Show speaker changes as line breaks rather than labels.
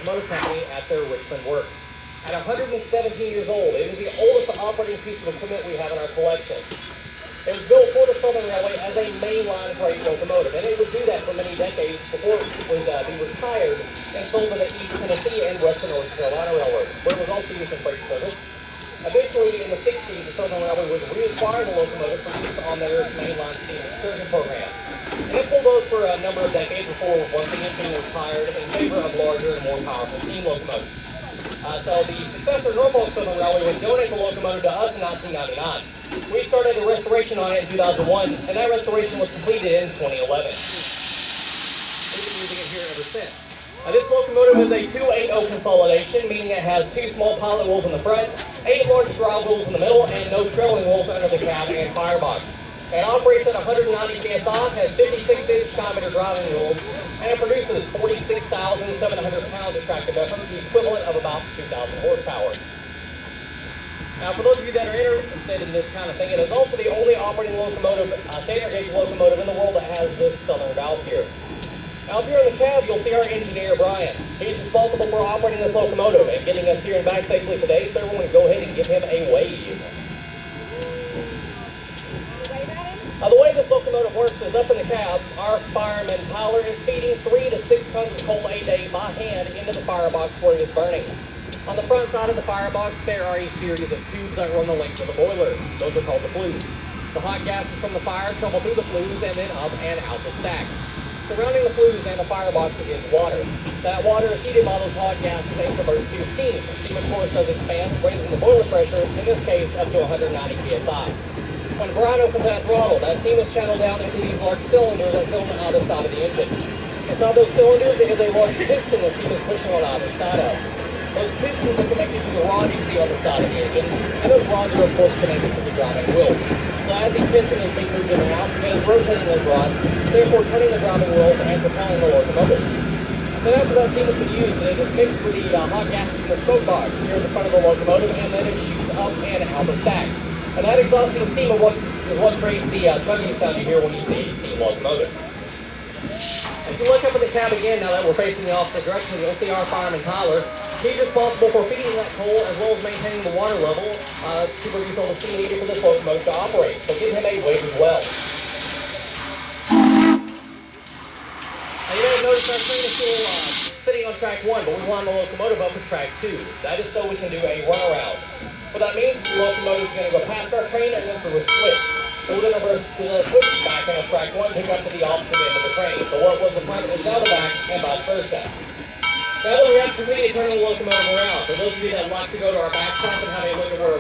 Locomotive Company at their Richmond works. At 117 years old, it is the oldest operating piece of equipment we have in our collection. It was built for the Southern Railway as a mainline freight locomotive, and it would do that for many decades before it would be retired and sold to the East Tennessee and Western North Carolina Railroad, where it was also used in freight service. Eventually, in the 60s, the Southern Railway would reacquire the locomotive for use on their mainline steam excursion program. And it pulled those for a number of decades before once again being retired in favor of larger and more powerful steam locomotives. So the successor Norfolk Southern Railway would donate the locomotive to us in 1999. We started a restoration on it in 2001, and that restoration was completed in 2011. We've been using it here ever since. This locomotive is a 280 consolidation, meaning it has 2 small pilot wheels in the front, 8 large drive wheels in the middle, and no trailing wheels under the cab and firebox. It operates at 190 psi, has 56-inch diameter driving wheels, and it produces 46,700 pounds of tractive effort, the equivalent of about 2,000 horsepower. Now, for those of you that are interested in this kind of thing, it is also the only operating locomotive, standard gauge locomotive in the world that has this southern valve here. Now, up here in the cab, you'll see our engineer, Brian. He's responsible for operating this locomotive and getting us here and back safely today, so everyone go ahead and give him a wave. Now, the way this locomotive works is up in the cab, our fireman Tyler is feeding 300 to 600 coal a day by hand into the firebox where it is burning. On the front side of the firebox, there are a series of tubes that run the length of the boiler. Those are called the flues. The hot gases from the fire travel through the flues and then up and out the stack. Surrounding the flues and the firebox is water. That water is heated by those hot gases and converts to steam. Steam, of course, does expand, raising the boiler pressure, in this case, up to 190 psi. When Brian opens that throttle, that steam is channeled down into these large cylinders that sit on either side of the engine. Inside those cylinders is a large piston the steam is pushing on either side of. Those pistons are connected to the rod you see on the side of the engine, and those rods are, of course, connected to the driving wheels. So as the piston is being moved in and out, it is rotating those rods, therefore turning the driving wheels and propelling the locomotive. Then after that steam has been used, it is mixed with the hot gases in the smoke box here in the front of the locomotive, and then it shoots up and out the stack. And that exhausting steam is what creates the chugging sound you hear when you see a steam locomotive. If you look up at the cab again, now that we're facing the opposite direction, you'll see our fireman Tyler. He's responsible for feeding that coal as well as maintaining the water level to produce all the steam needed for this locomotive to operate. So give him a wave as well. Now you may have noticed our train is still sitting on track 1, but we line the locomotive up with track 2. That is so we can do a runaround. What that means is the locomotive is going to go past our train and then through a switch. So we're going to switch back on track 1 to go up to the opposite end of the train. So what was the front is now the back and vice versa. Now that we have completed turning the locomotive around, for those of you that like to go to our back shop and have a look at where